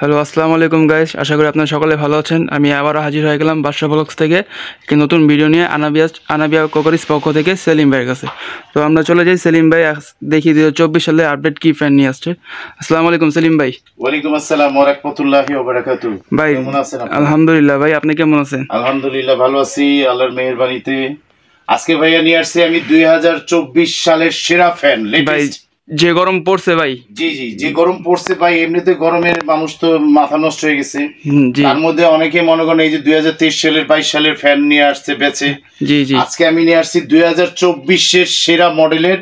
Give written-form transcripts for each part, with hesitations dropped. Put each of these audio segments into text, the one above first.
Hello, আসসালামু আলাইকুম guys. আশা করি আপনারা সকলে ভালো আছেন। আমি আবারও হাজির হয়ে গেলাম বাদশা ব্লগস থেকে একটি নতুন ভিডিও নিয়ে আনাবিয়া কোকরিস পক্ষ থেকে সেলিম ভাইয়ের কাছে। তো আমরা চলে যাই সেলিম ভাই, দেখি 2024 সালে আপডেট কি ফ্যান নিয়ে আসছে। আসসালামু আলাইকুম সেলিম ভাই। ওয়ালাইকুম আসসালাম ওয়া রাহমাতুল্লাহি ওয়া বারাকাতুহু। ভাই কেমন আছেন আপনি? আলহামদুলিল্লাহ। ভাই আপনি কেমন আছেন? আলহামদুলিল্লাহ ভালো আছি আল্লাহর মেহেরবানিতে। আজকে ভাইয়া নিয়ে আসছি আমি 2024 সালের সেরা ফ্যান ভাই। লেটেস্ট। যে গরম পড়ছে ভাই, জি জি, যে গরম পড়ছে ভাই, এমনিতে গরমের মানুষ তো মাথা নষ্ট হয়ে গেছে। তার মধ্যে অনেকে মনে করেন এই যে 2023 সালের 22 সালের ফ্যান নিয়ে আসছে বেচে। জি জি, আজকে আমি নিয়ে আসছি 2024 এর সেরা মডেলের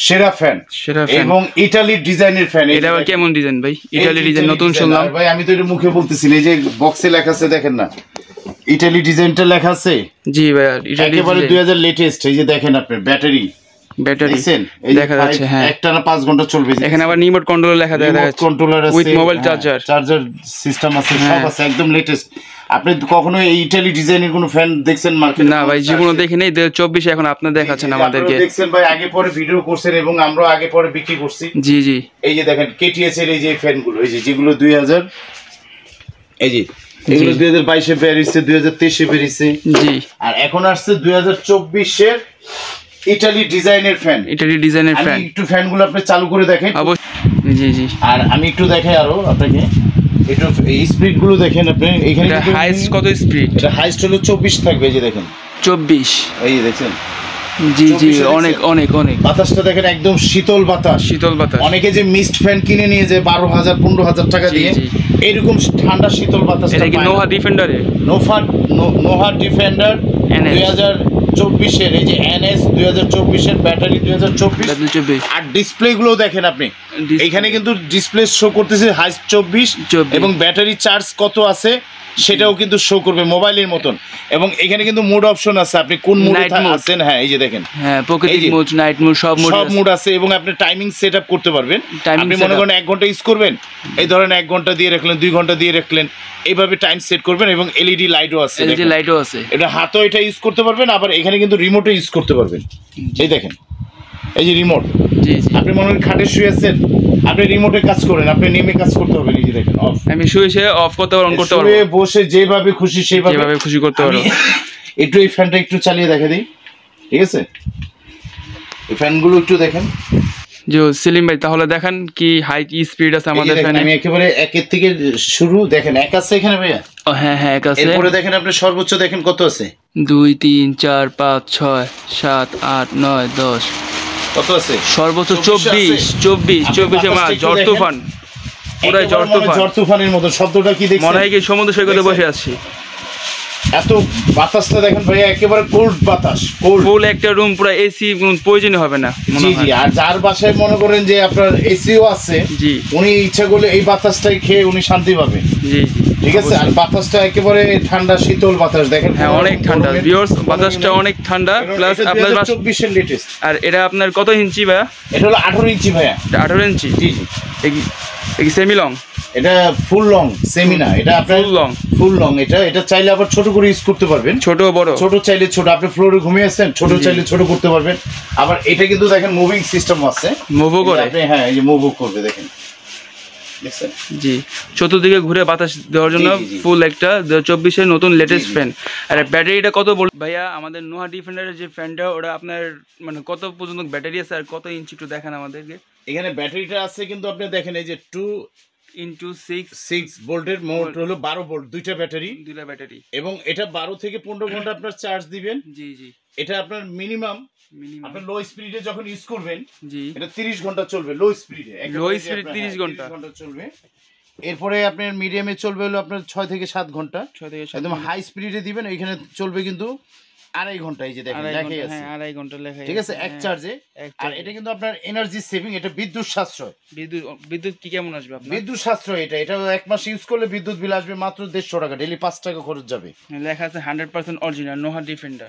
সেরা ফ্যান এবং ইতালির ডিজাইনের ফ্যান। এটা আবার কেমন ডিজাইন ভাই? ইতালি ডিজাইন নতুন শুনলাম ভাই। আমি তো এটা মুখে বলতেছি, এই যে বক্সে লেখা আছে দেখেন না, ইতালি ডিজাইনটা লেখা আছে। জি ভাই, ইতালি একেবারে 2000 লেটেস্ট। এই যে দেখেন আপনি ব্যাটারি দেখা যাচ্ছে। হ্যাঁ, একটানা 5 ঘন্টা চলবে। এখানে আবার রিমোট কন্ট্রোল লেখা যাচ্ছে, কন্ট্রোলার আছে, উইথ মোবাইল চার্জার সিস্টেম আছে, সব আছে, একদম লেটেস্ট। আপনি কখনো এই ইতালি ডিজাইনের কোনো ফ্যান দেখছেন মার্কেটে? না ভাই, জীবনে দেখি নাই। 2024 এখন আপনি দেখাচ্ছেন আমাদেরকে। দেখছেন ভাই, আগে পরে ভিডিও করছেন এবং আমরা আগে পরে বিক্রি করছি। জি জি, এই যে দেখেন কেটিএস এর এই যে ফ্যানগুলো, এই যে যেগুলো 2000, এই যে এগুলো 2022 এ বেরিয়েছে, 2023 এ বেরিয়েছে। জি, আর এখন আসছে 2024 এর ইতালি ডিজাইনের ফ্যান। আমি একটু ফ্যানগুলো আপনি চালু করে দেখেন। জি জি, আর আমি একটু দেখাই আরো আপনাকে, একটু এই স্পিড গুলো দেখেন আপনি। এখানে হাইস্ট কত স্পিড? এটা হাইস্ট হলো 24 থাকবে। এই যে দেখেন 24। এই যে দেখছেন। জি জি, অনেক অনেক অনেক। বাতাসটা দেখেন, একদম শীতল বাতাস। অনেকে যে মিস্ট ফ্যান কিনে নিয়ে যায় 12,000 15,000 টাকা দিয়ে, এরকম ঠান্ডা শীতল বাতাস। এটা কি নোহা ডিফেন্ডার? নোহা ডিফেন্ডার 2024 এর, এই যে এনএস 2024 এর ব্যাটারি 2024। আর ডিসপ্লে গুলো দেখেন আপনি, এখানে কিন্তু ডিসপ্লে শো করতেছে হাইস্ট 24 এবং ব্যাটারি চার্জ কত আছে সেটাও কিন্তু শো করবে মোবাইলের মতন। এবং এখানে কিন্তু মোড অপশন আছে, আপনি কোন মোডে আছেন। হ্যাঁ, এই যে দেখেন, হ্যাঁ, পকেট মোড, নাইট মোড, সব মোড আছে। এবং আপনি টাইমিং সেটআপ করতে পারবেন। আপনি মনে করেন 1 ঘন্টা ইউজ করবেন, এই ধরেন 1 ঘন্টা দিয়ে রাখলেন, 2 ঘন্টা দিয়ে রাখলেন, এইভাবে টাইম সেট করবেন। এবং এলইডি লাইটও আছে, এটা হাতও এটা ইউজ করতে পারবেন, আবার এখানে কিন্তু রিমোটও ইউজ করতে পারবেন। এই দেখেন, এই যে রিমোট। আপনি মনে করেন খাটে শুয়ে আছেন, আপনি রিমোটে কাজ করেন, আপনি নেমে কাজ করতে হবে। এই যে দেখেন, অফ। আমি শুয়ে অফ করতে পারবো, অন করতে পারবো, শুয়ে বসে যেভাবে খুশি সেভাবে খুশি করতে পারবো। একটু এই ফ্যানটা একটু চালিয়ে দেখা দিই, ঠিক আছে? এই ফ্যানগুলো একটু দেখেন। জি সেলিম ভাই, তাহলে দেখেন কি হাই স্পিড আছে আমাদের ফ্যানে। আমি একেবারে একের থেকে শুরু দেখেন, এক আছে এখানে ভাইয়া। হ্যাঁ হ্যাঁ, এক আছে। এরপরে দেখেন আপনি সর্বোচ্চ দেখেন কত আছে। 2 3 4 5 6 7 8 9 10 কত আছে? সর্বোচ্চ 24 মাস ঝড় তুফান, পুরাই ঝড় তুফানের মতো। শব্দটা কি দেখছেন? মনে হয় কি সমুদ্র সৈকতে বসে আছি। এত বাতাসটা দেখেন ভাইয়া, একেবারে কোল্ড বাতাস। ফুল একটা রুম পুরো এসি প্রয়োজন হবে না। জি জি। আর যার বাসায় মনে করেন যে আপনার এসিও আছে, জি, উনি ইচ্ছা করলে এই বাতাসটাই খেয়ে উনি শান্তি পাবে। জি, ঠিক আছে। আর বাতাসটা একেবারে ঠান্ডা শীতল বাতাস দেখেন। হ্যাঁ, অনেক ঠান্ডা ভিউয়ার্স, বাতাসটা অনেক ঠান্ডা। প্লাস আপনার 24 এর লেটেস্ট। আর এটা আপনার কত ইঞ্চি ভাইয়া? এটা হলো 18 ইঞ্চি ভাইয়া। 18 ইঞ্চি? জি জি। এই সেমি লং? এটা ফুল লং, সেমি না, এটা আপনার ফুল লং। এটা চাইলে আবার ছোট করে ইউজ করতে পারবেন, ছোট বড়। ছোট চাইলে ছোট, আপনি ফ্লোরে ঘুমিয়ে আছেন, ছোট চাইলে ছোট করতে পারবেন। আবার এটা কিন্তু দেখেন মুভিং সিস্টেম আছে, মুভও করে আপনি। হ্যাঁ, এই যে মুভও করবে দেখেন, দেখছেন? জি, চতুর্দিকে ঘুরে বাতাস দেওয়ার জন্য ফুল একটা 2024 এর নতুন লেটেস্ট ফ্যান। আর ব্যাটারিটা কত ভাইয়া? আমাদের নোহা ডিফেন্ডারের যে ফ্যানটা, ওটা আপনার মানে কত পর্যন্ত ব্যাটারি আছে আর কত ইঞ্চি একটু দেখান আমাদেরকে। এখানে ব্যাটারিটা আছে কিন্তু আপনি দেখেন, এই যে 2x6 ভোল্টের, মোট হলো 12 ভোল্ট, দুইটা ব্যাটারি। এবং এটা 12 থেকে 15 ঘন্টা আপনার চার্জ দিবেন। জি জি। এটা আপনার মিনিমাম আপনার লো স্পিডে যখন ইউজ করবেন, জি, এটা 30 ঘন্টা চলবে। লো স্পিডে 30 ঘন্টা চলবে। এরপরে আপনার মিডিয়ামে চলবে হলো আপনার 6 থেকে 7 ঘন্টা। একদম হাই স্পিডে দিবেন, এখানে চলবে কিন্তু 2.5 ঘন্টা। এই যে দেখেন লেখাই আছে 2.5 ঘন্টা লেখাই, ঠিক আছে, এক চার্জে। আর এটা কিন্তু আপনার এনার্জি সেভিং, এটা বিদ্যুৎ সাশ্রয়। বিদ্যুৎ কি কেমন আসবে আপনার? বিদ্যুৎ সাশ্রয়। এটা 1 মাস ইউজ করলে বিদ্যুৎ বিল আসবে মাত্র 150 টাকা। ডেইলি 5 টাকা খরচ যাবে। লেখা আছে 100% অরিজিনাল নোহা ডিফেন্ডার।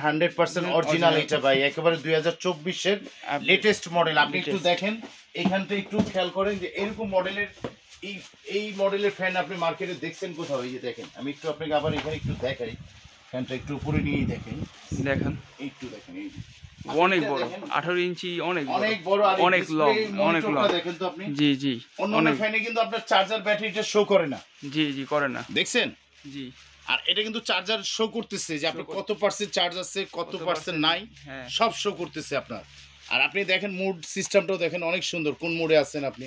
100% অরিজিনাল। এটা ভাই একেবারে 2024 এর লেটেস্ট মডেল। আপনি একটু দেখেন, এখানটা একটু খেয়াল করেন যে এরকম মডেলের এই মডেলের ফ্যান আপনি মার্কেটে দেখছেন কোথাও? এই যে দেখেন, আমি একটু আপনাকে আবার এখানে একটু দেখাই। ফ্যানটা একটু উপরে নিয়ে দেখেন, একটু দেখেন, এই অনেক বড় 18 ইঞ্চি, অনেক বড়, অনেক লং, অনেক লং দেখেন তো আপনি। জি জি, অন্য ফ্যানে কিন্তু আপনার চার্জার ব্যাটারিটা শো করে না। জি জি, করে না, দেখছেন? জি। আর এটা কিন্তু চার্জার শো করতেছে যে আপনার কত পার্সেন্ট চার্জ আছে, কত পার্সেন্ট নাই, সব শো করতেছে আপনার। আর আপনি দেখেন মুড সিস্টেমটাও দেখেন অনেক সুন্দর, কোন মোডে আছেন আপনি।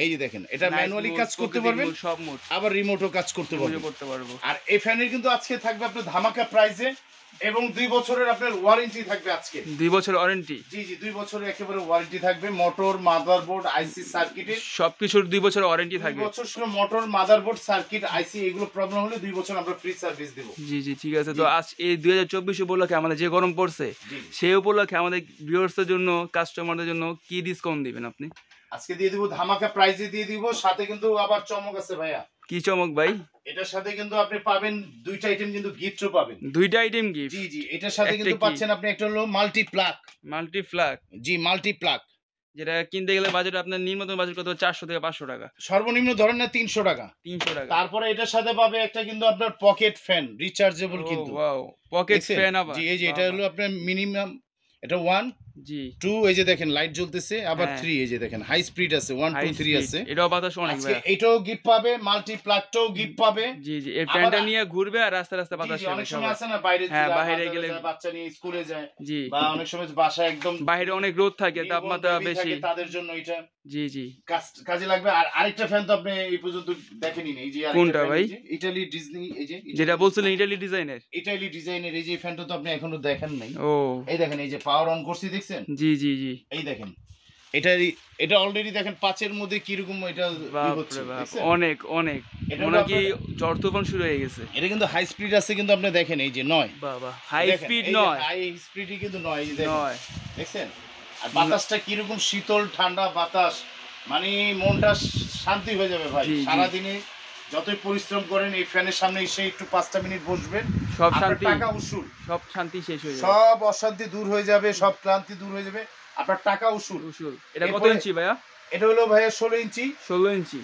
এই যে দেখেন, এটা ম্যানুয়ালি কাজ করতে পারবেন, সব মোড, আবার রিমোটও কাজ করতে পারবেন। আর এই ফ্যানের কিন্তু আজকে থাকবে আপনার ধামাকা প্রাইসে, এবং 2 বছরের আপনার ওয়ারেন্টি থাকবে আজকে। 2 বছর ওয়ারেন্টি? জি জি, 2 বছরের একেবারে ওয়ারেন্টি থাকবে। মোটর, মাদারবোর্ড, আইসি, সার্কিটের সবকিছুর 2 বছর ওয়ারেন্টি থাকবে। 2 বছর শুধু মোটর, মাদারবোর্ড, সার্কিট, আইসি এগুলো প্রবলেম হলে 2 বছর আমরা ফ্রি সার্ভিস দেব। জি জি, ঠিক আছে। তো আজ এই 2024 উপলক্ষে আমাদের যে গরম পড়ছে, সেই উপলক্ষে আমাদের ভিউয়ার্সদের জন্য, কাস্টমারদের জন্য কি ডিসকাউন্ট দিবেন আপনি? আজকে দিয়ে দিব ধামাকা প্রাইসে দিয়ে দিব, সাথে কিন্তু আবার চমক আছে ভাইয়া। কি চমক ভাই? এটার সাথে কিন্তু আপনি পাবেন 2টা আইটেম, কিন্তু গিফটও পাবেন। 2টা আইটেম গিফট? জি জি, এটার সাথে কিন্তু পাচ্ছেন আপনি একটা হলো মাল্টি প্লাগ। Multi plug? জি, মাল্টি প্লাগ, যেটা কিনতে গেলে বাজেট আপনার নিম্নতম বাজেট কত? 400 থেকে 500 টাকা, সর্বনিম্ন ধরেন না 300 টাকা। 300 টাকা। তারপরে এটার সাথে পাবে একটা কিন্তু আপনার পকেট ফ্যান, রিচার্জেবল কিন্তু। ওয়াও, পকেট ফ্যান আবার? জি, এই যে এটা হলো আপনার মিনিমাম, এটা 1, জি 2, এই যে দেখেন লাইট জ্বলতেছে, আবার 3, এই যে দেখেন হাই স্পিড আছে, 1 2 3 আছে। এটাও বাতাস অনেক ভাই। এটাও গিফট পাবে, মাল্টি প্লাগটাও গিফট পাবে। জি জি, এই ফ্যানটা নিয়ে ঘুরবে আর রাস্তা রাস্তা বাতাস খাবে। অনেক সময় আছে না বাইরে, হ্যাঁ, বাইরে গেলে বাচ্চা নিয়ে স্কুলে যায়, জি, বা অনেক সময় বাসায় একদম বাইরে অনেক রোদ থাকে, তাপমাত্রা বেশি, তাদের জন্য এটা জি জি কাজে লাগবে। আর আরেকটা ফ্যান তো আপনি এই পর্যন্ত দেখেনি, এই যে কোনটা ভাই? ইতালি ডিজনি, এই যে যেটা বলছিলেন ইতালি ডিজাইনের, এই যে ফ্যানটা তো আপনি এখনো দেখেন নাই। ও, এই দেখেন, এই যে পাওয়ার অন করছি, দেখছেন? জি জি জি, এই দেখেন, এটা অলরেডি দেখেন 5 এর মধ্যে কি রকম এটা হচ্ছে, অনেক অনেক, মনে কি ঝড় তুফান শুরু হয়ে গেছে। এটা কিন্তু হাই স্পিড আছে, কিন্তু আপনি দেখেন এই যে 9, বাবা, হাই স্পিড নয়, হাই স্পিডই কিন্তু 9, এই যে দেখছেন। আর বাতাসটা কি রকম শীতল ঠান্ডা বাতাস, মানে মনটা শান্তি হয়ে যাবে ভাই। সারা দিনে যতই পরিশ্রম করেন, এই ফ্যানের সামনে এসে একটু 5টা মিনিট বসবেন, সব শান্তি, টাকা উসুল, সব শান্তি শেষ হয়ে যাবে, সব অশান্তি দূর হয়ে যাবে, সব ক্লান্তি দূর হয়ে যাবে, আপনার টাকা উসুল। এটা কত ইঞ্চি ভাইয়া? এটা হলো ভাইয়া 16 ইঞ্চি। 16 ইঞ্চি।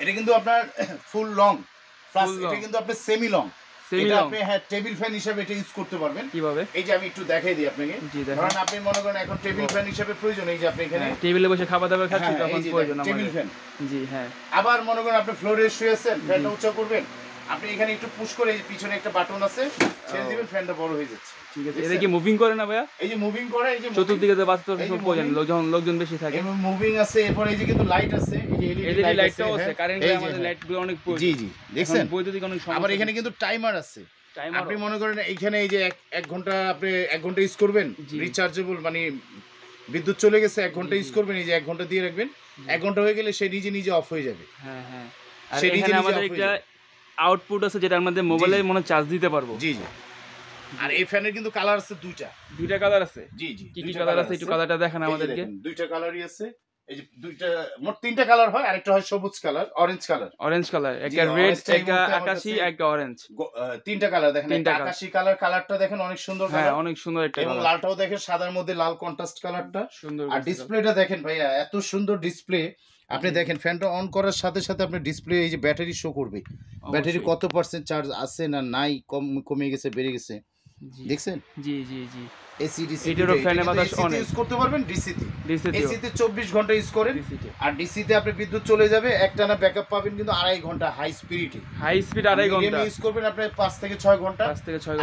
এটা কিন্তু আপনার ফুল লং, প্লাস এটা কিন্তু আপনার সেমি লং। এটা আপনি টেবিল ফ্যান হিসেবে এটা ইউজ করতে পারবেন। কিভাবে? এই যে আমি একটু দেখাই দিই আপনাকে। ধরেন আপনি মনে করেন এখন টেবিল ফ্যান হিসেবে প্রয়োজন, এই যে আপনি এখানে টেবিলে বসে খাবার দাবার খাচ্ছেন, তখন প্রয়োজন আমাদের টেবিল ফ্যান। জি হ্যাঁ। আবার মনে করেন আপনি ফ্লোরে শুয়ে আছেন, ফ্যানটা উঁচা করবেন, আপনি এখানে একটু পুশ করে, এই পিছনে একটা বাটন আছে, ছেড়ে দিবেন, ফ্যানটা বড় হয়ে যাচ্ছে। ঠিক আছে। এটা কি মুভিং করে না ভাইয়া? এই যে মুভিং করে, এই যে চতুর্দিকে তো বাতাস প্রয়োজন, লোকজন বেশি থাকে, এবং মুভিং আছে। এরপর এই যে কিন্তু লাইট আছে, এই যে এলইডি লাইটটাও আছে, কারেন্টে আমাদের লাইটগুলো অনেক প্রয়োজন। জি জি, দেখছেন? বৈদ্যুতিক অনেক সমস্যা। আবার এখানে কিন্তু টাইমার আছে। আপনি মনে করেন এইখানে এই যে 1 ঘন্টা আপনি 1 ঘন্টা ইউজ করবেন, রিচার্জেবল, মানে বিদ্যুৎ চলে গেছে, 1 ঘন্টা ইউজ করবেন, এই যে 1 ঘন্টা দিয়ে রাখবেন, 1 ঘন্টা হয়ে গেলে সে নিজে নিজে অফ হয়ে যাবে। হ্যাঁ হ্যাঁ। আর এখানে আমাদের একটা আউটপুট আছে, যেটার মধ্যে মোবাইলে মনে চার্জ দিতে পারবো। জি জি। আর এই ফ্যানের কিন্তু কালার আছে 2টা কালার আছে। জি জি, কি কি কালার আছে একটু কালারটা দেখান আমাদেরকে। 2টা কালারই আছে, এই যে 2টা, মোট 3টা কালার হয়। আরেকটা হয় সবুজ কালার, অরেঞ্জ কালার, একটা রেড, একটা আকাশী, একটা অরেঞ্জ। 3টা কালার দেখেন। আকাশী কালারটা দেখেন অনেক সুন্দর, হ্যাঁ অনেক সুন্দর একটা, এবং লালটাও দেখেন, সাদার মধ্যে লাল কন্ট্রাস্ট কালারটা সুন্দর। আর ডিসপ্লেটা দেখেন ভাইয়া, এত সুন্দর ডিসপ্লে। আপনি দেখেন ফ্যানটা অন করার সাথে সাথে আপনার ডিসপ্লে, এই যে ব্যাটারি শো করবে, ব্যাটারি কত পার্সেন্ট চার্জ আছে না নাই, কমে গেছে, বেড়ে গেছে, দেখছেন? জি জি জি। এসি ডিসি, এটারও ফ্যানে বাতাস অনেক ইউজ করতে পারবেন। ডিসিতে, এসিতে 24 ঘন্টা ইউজ করেন, আর ডিসিতে আপনি বিদ্যুৎ চলে যাবে, একটানা ব্যাকআপ পাবেন, কিন্তু 2.5 ঘন্টা হাই স্পিড 2.5 ঘন্টা ইউজ করবেন আপনি, 5 থেকে 6 ঘন্টা,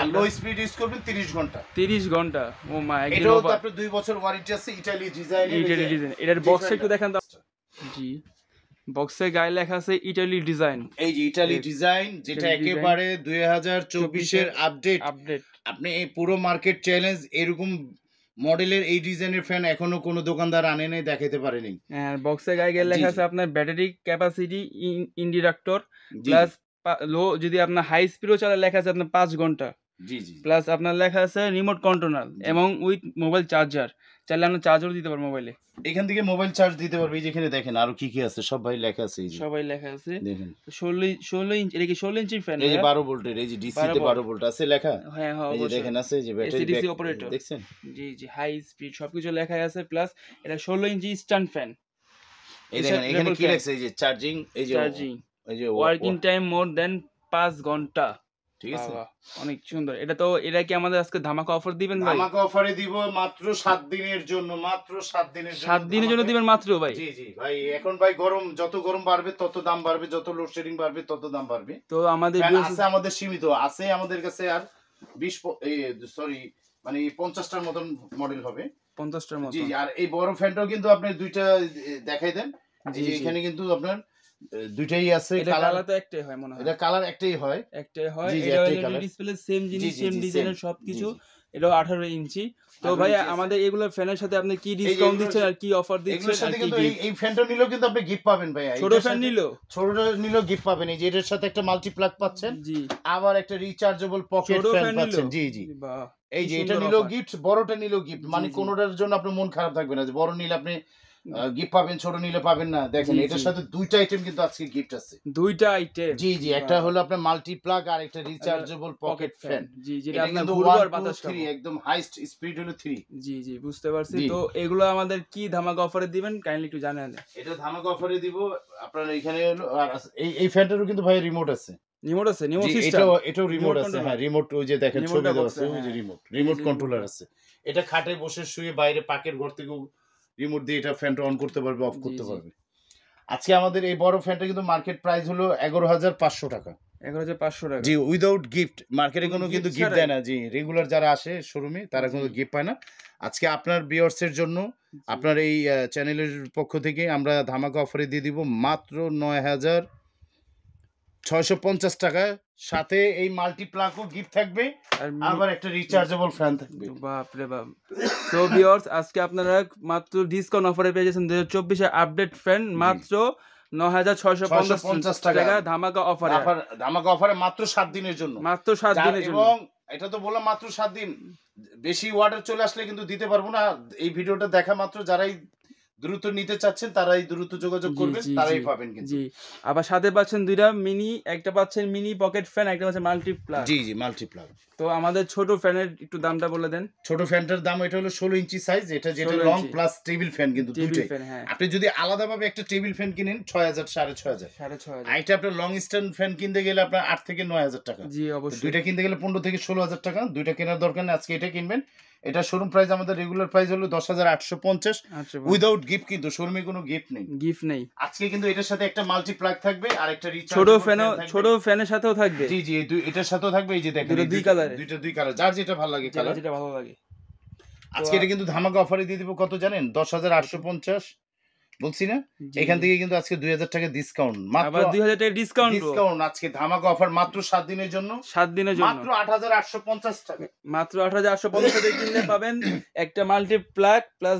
আর লো স্পিড ইউজ করবেন 30 ঘন্টা। ও মা, এটাও তো আপনি 2 বছর ওয়ারেন্টি আছে, ইতালি ডিজাইন। এটার বক্স একটু দেখান তো। জি, বক্সে গায়ে লেখা আছে ইতালি ডিজাইন। এই যে ইতালি ডিজাইন, যেটা একেবারে 2024 এর আপডেট। আপনি এই পুরো মার্কেট চ্যালেঞ্জ এরকম মডেলের এই ডিজাইনের ফ্যান এখনো কোনো দোকানদার আনে নাই, দেখাতে পারেনি। হ্যাঁ, বক্সে গায়ে লেখা আছে আপনার ব্যাটারি ক্যাপাসিটি ইন্ডিরেক্টর প্লাস লো, যদি আপনার হাই স্পিডও চালায় লেখা আছে আপনার 5 ঘন্টা। জি জি। প্লাস আপনার লেখা আছে রিমোট কন্ট্রোলার এবং উইথ মোবাইল চার্জার, চাইলে আমরা চার্জারও দিতে পারবো মোবাইলে, এখান থেকে মোবাইল চার্জ দিতে পারবে। এই যেখানে দেখেন আরো কি কি আছে, সবাই লেখা আছে, এই যে সবাই লেখা আছে দেখেন। 16 ইঞ্চি, এটা কি 16 ইঞ্চি ফ্যান? এই যে 12 ভোল্টের, এই যে ডিসি তে 12 ভোল্ট আছে লেখা। হ্যাঁ হ্যাঁ, এই যে দেখেন আছে, যে ব্যাটারি ডিসি অপারেটর, দেখছেন? জি জি, হাই স্পিড সবকিছু লেখা আছে। প্লাস এটা 16 ইঞ্চি স্ট্যান্ড ফ্যান। এই দেখেন এখানে কি লেখা, এই যে চার্জিং, এই যে ওয়ার্কিং টাইম মোর দ্যান 5 ঘন্টা। ঠিক আছে, অনেক সুন্দর। এটা কি আমাদের আজকে ধামাকা অফার দিবেন ভাই? ধামাকা অফারে দিব মাত্র 7 দিনের জন্য, মাত্র 7 দিনের জন্য। 7 দিনের জন্য দিবেন মাত্র ভাই? জি জি ভাই, এখন ভাই গরম, যত গরম বাড়বে তত দাম বাড়বে, যত লোডশেডিং বাড়বে তত দাম বাড়বে। তো আমাদের আছে, আমাদের সীমিত আছে আমাদের কাছে আর 50টার মতন মডেল হবে, 50টার মতো। জি, আর এই বড় ফ্যানটাও কিন্তু আপনি দুইটা দেখাই দেন। এই যে এখানে কিন্তু আপনার দুইটাই আছে, কালার তো একটাই হয় মনে হয়, এটা কালার একটাই হয়। এটা ডিসপ্লে সেম জিনিস, সেম ডিজাইনের সবকিছু। এটা 18 ইঞ্চি। তো ভাই আমাদের এগুলো ফ্যানের সাথে আপনি কি ডিসকাউন্ট দিচ্ছেন আর কি অফার দিচ্ছেন? এগুলোর সাথে কিন্তু এই ফ্যানটা নিলেও কিন্তু আপনি গিফট পাবেন ভাই। ছোট ফ্যান নিলেও গিফট পাবেন। এই যে এটার সাথে একটা মাল্টি প্লাগ পাচ্ছেন, জি, আবার একটা রিচার্জেবল পকেট ফ্যান পাচ্ছেন, জি জি। এই যে এটা নিলেও গিফট, বড়টা নিলেও গিফট, মানে কোনোটার জন্য আপনার মন খারাপ থাকবে না যে বড় নিলে আপনি গিফট পাবেন, ছোট নিলে পাবেন না। দেখেন এটার সাথে দুইটা আইটেম কিন্তু আজকে গিফট আছে, দুইটা আইটেম, জি জি। একটা হলো আপনার মাল্টি প্লাগ আর একটা রিচার্জেবল পকেট ফ্যান, জি, যেটা আপনার ঘুরবার বাতাস 3, একদম হাইস্ট স্পিড হলো 3, জি জি, বুঝতে পারছি। তো এগুলো আমাদের কি ধামাকা অফারে দিবেন কাইন্ডলি একটু জানান। এটা ধামাকা অফারে দিব আপনার। এখানে হলো আর এই ফ্যানটারও কিন্তু ভাই রিমোট আছে, এটাও রিমোট আছে, হ্যাঁ রিমোট, ওই যে দেখেন ছবি দেওয়া আছে, ওই যে রিমোট কন্ট্রোলার আছে। এটা খাটে বসে শুয়ে বাইরে পাকের ঘর থেকে রিমোট দিয়ে এটা ফ্যানটা অন করতে পারবে, অফ করতে পারবে। আজকে আমাদের এই বড় ফ্যানটা কিন্তু মার্কেট প্রাইস হলো 11,500 টাকা, 11,500 টাকা, জি, উইদাউট গিফট। মার্কেটে কোনো কিন্তু গিফট দেয় না, জি, রেগুলার যারা আসে শোরুমে তারা কিন্তু গিফট পায় না। আজকে আপনার ভিউয়ার্সের জন্য, আপনার এই চ্যানেলের পক্ষ থেকে আমরা ধামাকা অফারে দিয়ে দিব মাত্র 9,650 টাকা, সাথে এই মাল্টি প্লাগও গিফট থাকবে, আবার একটা রিচার্জেবল ফ্যান থাকবে। বাপ রে বাপ। সো ভিউয়ার্স, আজকে আপনারা মাত্র ডিসকাউন্ট অফারে পেয়ে যাচ্ছেন 2024 এর আপডেট ফ্যান মাত্র 9,650 টাকা ধামাকা অফারে। ধামাকা অফারে মাত্র 7 দিনের জন্য, মাত্র 7 দিনের জন্য। এবং এটা তো বললাম মাত্র 7 দিন, বেশি অর্ডার চলে আসলে কিন্তু দিতে পারবো না। এই ভিডিওটা দেখা মাত্র যারাই দ্রুত নিতে চাচ্ছেন তারাই দ্রুত যোগাযোগ করবেন, তারাই পাবেন কিন্তু, জি। আবার সাথে পাচ্ছেন দুইটা মিনি, একটা পাচ্ছেন মিনি পকেট ফ্যান, একটা পাচ্ছেন মাল্টি প্লাগ, জি জি, মাল্টি প্লাগ। তো আমাদের ছোট ফ্যানের একটু দামটা বলে দেন। ছোট ফ্যানটার দাম এটা হলো 16 ইঞ্চি সাইজ, এটা যেটা লং প্লাস টেবিল ফ্যান কিন্তু দুটোই। আপনি যদি আলাদাভাবে একটা টেবিল ফ্যান কিনেন 6,000 6,500, এটা আপনার লং স্ট্যান্ড ফ্যান কিনতে গেলে আপনার 8 থেকে 9,000 টাকা, জি অবশ্যই। দুইটা কিনতে গেলে 15 থেকে 16,000 টাকা। দুইটা কেনার দরকার নেই, আজকে এটা কিনবেন। এটা শোরুম প্রাইস, আমাদের রেগুলার প্রাইস হলো 10,850 উইদাউট গিফট, কিন্তু শোরুমে কোনো গিফট নেই। আজকে কিন্তু এটার সাথে একটা মাল্টি প্লাগ থাকবে আর একটা ছোট ফ্যানের সাথেও থাকবে, জি জি, এটার সাথেও থাকবে। এই যে দেখেন দুই কালার, যার যেটা ভালো লাগে কালার, যেটা ভালো লাগে। আজকে এটা কিন্তু ধামাকা অফারে দিয়ে দিব, কত জানেন? 10,850 বলছি না, এখান থেকে কিন্তু আজকে 2,000 টাকা ডিসকাউন্ট, মাত্র 2,000 টাকা ডিসকাউন্ট আজকে ধামাকা অফার মাত্র 7 দিনের জন্য, মাত্র 8,850 টাকা, মাত্র 8,850 টাকা কিনলে পাবেন একটা মাল্টি প্লাগ প্লাস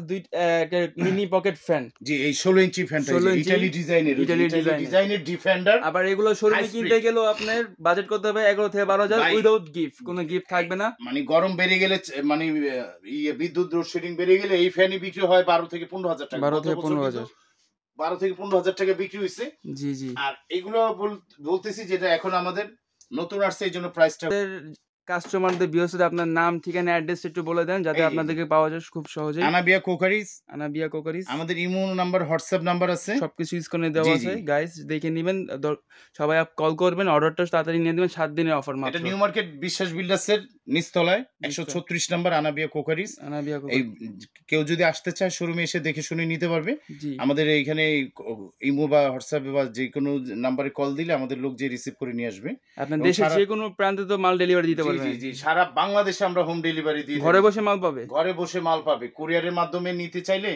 একটা মিনি পকেট ফ্যান, জি। এই 16 ইঞ্চি ফ্যানটা ইতালি ডিজাইনের ডিফেন্ডার। আবার এগুলো শোরুমে কিনতে গেলেও আপনার বাজেট করতে হবে 11 থেকে 12,000 উইদাউট গিফট, কোনো গিফট থাকবে না। মানে গরম বেড়ে গেলে, মানে বিদ্যুৎ লোডশেডিং বেড়ে গেলে এই ফ্যানই বিক্রি হয় 12 থেকে 15,000 টাকা, 12 থেকে 15,000 টাকা বিক্রি হয়েছে, জি জি। আর এগুলো বলতেছি যেটা এখন আমাদের নতুন আসছে, এই জন্য প্রাইসটা। কাস্টমারদের ভিউয়ার্সদের আপনার নাম, ঠিকানা, অ্যাড্রেস একটু বলে দেন যাতে আপনাদেরকে পাওয়া যায় খুব সহজেই। আনাবিয়া কোকারিজ, আমাদের ইমো নাম্বার, হোয়াটসঅ্যাপ নাম্বার আছে, সবকিছু স্ক্রিনে দেওয়া আছে, গাইস দেখে নেবেন। সবাই কল করবেন, অর্ডারটা তাড়াতাড়ি নিয়ে নেবেন, 7 দিনের অফার মাত্র। এটা নিউ মার্কেট বিশ্বাস বিল্ডার্সের নিচতলায় 136 নাম্বার আনাবিয়া কোকারিজ। এই কেউ যদি আসতে চায় শোরুমে এসে দেখে শুনে নিতে পারবে। আমাদের এইখানে ইমো বা হোয়াটসঅ্যাপে বা যে কোনো নাম্বারে কল দিলে আমাদের লোক যে রিসিভ করে নিয়ে আসবে। আপনার দেশের যে কোনো প্রান্তে তো মাল ডেলিভারি দিতে পারবেন, জি জি। সারা বাংলাদেশে আমরা হোম ডেলিভারি দিই, ঘরে বসে মাল পাবে, কুরিয়ারের মাধ্যমে নিতে চাইলে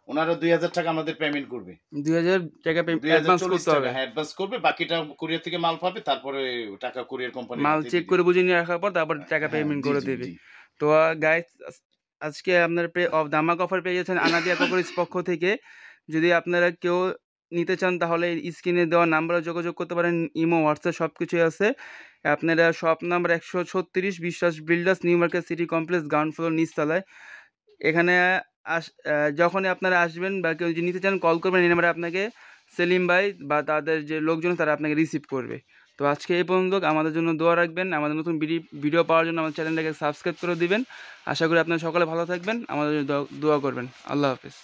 ওনারা 2,000 টাকা আমাদের পেমেন্ট করবে, 2,000 টাকা অ্যাডভান্স করতে হবে, অ্যাডভান্স করবে, বাকিটা কুরিয়ার থেকে মাল পাবে, তারপরে টাকা কুরিয়ার কোম্পানি মাল চেক করে বুঝে নিয়ে রাখার পর তারপর টাকা পেমেন্ট করে দেবে। তো গাইস, আজকে আপনার ধামাকা অফার পেয়ে যাচ্ছেন আনাবিয়া কোকারিজ পক্ষ থেকে। যদি আপনারা কেউ নিতে চান তাহলে স্ক্রিনে দেওয়া নাম্বারে যোগাযোগ করতে পারেন, ইমো, হোয়াটসঅ্যাপ সবকিছুই আছে। আপনারা শপ নাম্বার 136 বিশ্বাস builders, new market city complex, ground floor, নিচতলায়। এখানে যখনই আপনারা আসবেন বা কেউ যদি নিতে চান কল করবেন, এই নাম্বারে আপনাকে সেলিম ভাই বা তাদের যে লোকজন তারা আপনাকে রিসিভ করবে। তো আজকে এই পর্যন্ত, আমাদের জন্য দোয়া রাখবেন, আমাদের নতুন ভিডিও পাওয়ার জন্য আমাদের চ্যানেলটাকে সাবস্ক্রাইব করে দিবেন। আশা করি আপনারা সকলে ভালো থাকবেন, আমাদের জন্য দোয়া করবেন। আল্লাহ হাফেজ।